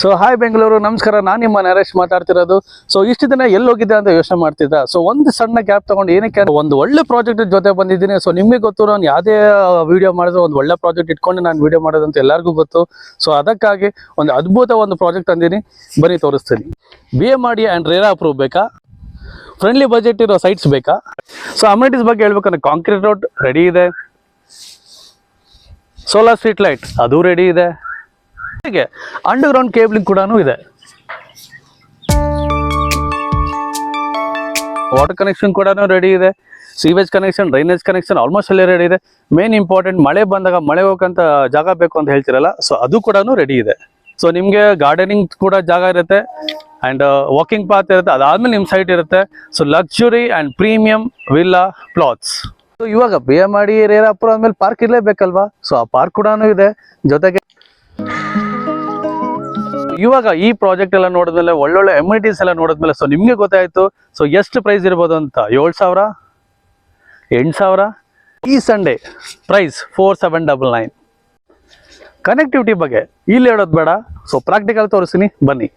So hi Bengaluru, ನಮಸ್ಕಾರ. ನಾನು ನಿಮ್ಮ ನರೇಶ್ ಮಾತಾಡ್ತಿರೋದು. ಸೊ ಇಷ್ಟು ದಿನ ಎಲ್ಲಿ ಹೋಗಿದ್ದೆ ಅಂತ ಯೋಚನೆ ಮಾಡ್ತಿದ್ದ. ಸೊ ಒಂದು ಸಣ್ಣ ಗ್ಯಾಪ್ ತಗೊಂಡು ಏನಕ್ಕೆ ಒಂದು ಒಳ್ಳೆ ಪ್ರಾಜೆಕ್ಟ್ ಜೊತೆ ಬಂದಿದ್ದೀನಿ. ಸೊ ನಿಮಗೆ ಗೊತ್ತು, ನಾನು ಯಾವುದೇ ವಿಡಿಯೋ ಮಾಡಿದ್ರೆ ಒಂದು ಒಳ್ಳೆ ಪ್ರಾಜೆಕ್ಟ್ ಇಟ್ಕೊಂಡು ನಾನು ವಿಡಿಯೋ ಮಾಡೋದಂತ ಎಲ್ಲರಿಗೂ ಗೊತ್ತು. ಸೊ ಅದಕ್ಕಾಗಿ ಒಂದು ಅದ್ಭುತ ಒಂದು ಪ್ರಾಜೆಕ್ಟ್ ತಂದೀನಿ, ಬನ್ನಿ ತೋರಿಸ್ತೀನಿ. BMRDA ಆ್ಯಂಡ್ ರೇರಾ ಅಪ್ರೂವ್ ಬೇಕಾ? ಫ್ರೆಂಡ್ಲಿ ಬಜೆಟ್ ಇರೋ ಸೈಟ್ಸ್ ಬೇಕಾ? ಸೊ ಅಮ್ಯುನಿಟೀಸ್ ಬಗ್ಗೆ ಹೇಳ್ಬೇಕಂದ್ರೆ ಕಾಂಕ್ರೀಟ್ ರೋಡ್ ರೆಡಿ ಇದೆ, ಸೋಲಾರ್ ಸ್ಟ್ರೀಟ್ ಲೈಟ್ ಅದು ರೆಡಿ ಇದೆ, ಹೀಗೆ ಅಂಡರ್ಗ್ರೌಂಡ್ ಕೇಬಲಿಂಗ್ ಕೂಡ ಇದೆ. ವಾಟರ್ ಕನೆಕ್ಷನ್ ಕೂಡ ರೆಡಿ ಇದೆ, sewage connection, drainage connection almost ಎಲ್ಲ ರೆಡಿ ಇದೆ. ಮೇನ್ ಇಂಪಾರ್ಟೆಂಟ್, ಮಳೆ ಬಂದಾಗ ಮಳೆ ಹೋಗಂತ ಜಾಗ ಬೇಕು ಅಂತ ಹೇಳ್ತಿರಲ್ಲ, ಸೊ ಅದು ಕೂಡ ರೆಡಿ ಇದೆ. ಸೊ ನಿಮಗೆ ಗಾರ್ಡನಿಂಗ್ ಕೂಡ ಜಾಗ ಇರುತ್ತೆ ಆ್ಯಂಡ್ ವಾಕಿಂಗ್ ಪಾತ್ ಇರುತ್ತೆ. ಅದಾದ್ಮೇಲೆ ನಿಮ್ಮ ಸೈಟ್ ಇರುತ್ತೆ. So luxury and premium villa plots. So ಇವಾಗ BMRDA ರೇರಾ ಅಪ್ರೂವ್ ಆದ್ಮೇಲೆ ಪಾರ್ಕ್ ಇರಲೇಬೇಕಲ್ವಾ? ಸೊ ಆ ಪಾರ್ಕ್ ಕೂಡ ಇದೆ. ಜೊತೆಗೆ ಇವಾಗ ಈ ಪ್ರಾಜೆಕ್ಟ್ ಎಲ್ಲ ನೋಡಿದ್ಮೇಲೆ, ಒಳ್ಳೊಳ್ಳೆ ಅಮ್ಯುನಿಟೀಸ್ ಎಲ್ಲ ನೋಡಿದ್ಮೇಲೆ ಸೊ ನಿಮಗೆ ಗೊತ್ತಾಯ್ತು ಸೊ ಎಷ್ಟು ಪ್ರೈಸ್ ಇರ್ಬೋದು ಅಂತ. 7,000, 8,000. ಈ ಸಂಡೇ ಪ್ರೈಸ್ 4,799. ಕನೆಕ್ಟಿವಿಟಿ ಬಗ್ಗೆ ಇಲ್ಲಿ ಹೇಳೋದು ಬೇಡ, ಸೊ ಪ್ರಾಕ್ಟಿಕಲ್ ತೋರಿಸ್ತೀನಿ ಬನ್ನಿ.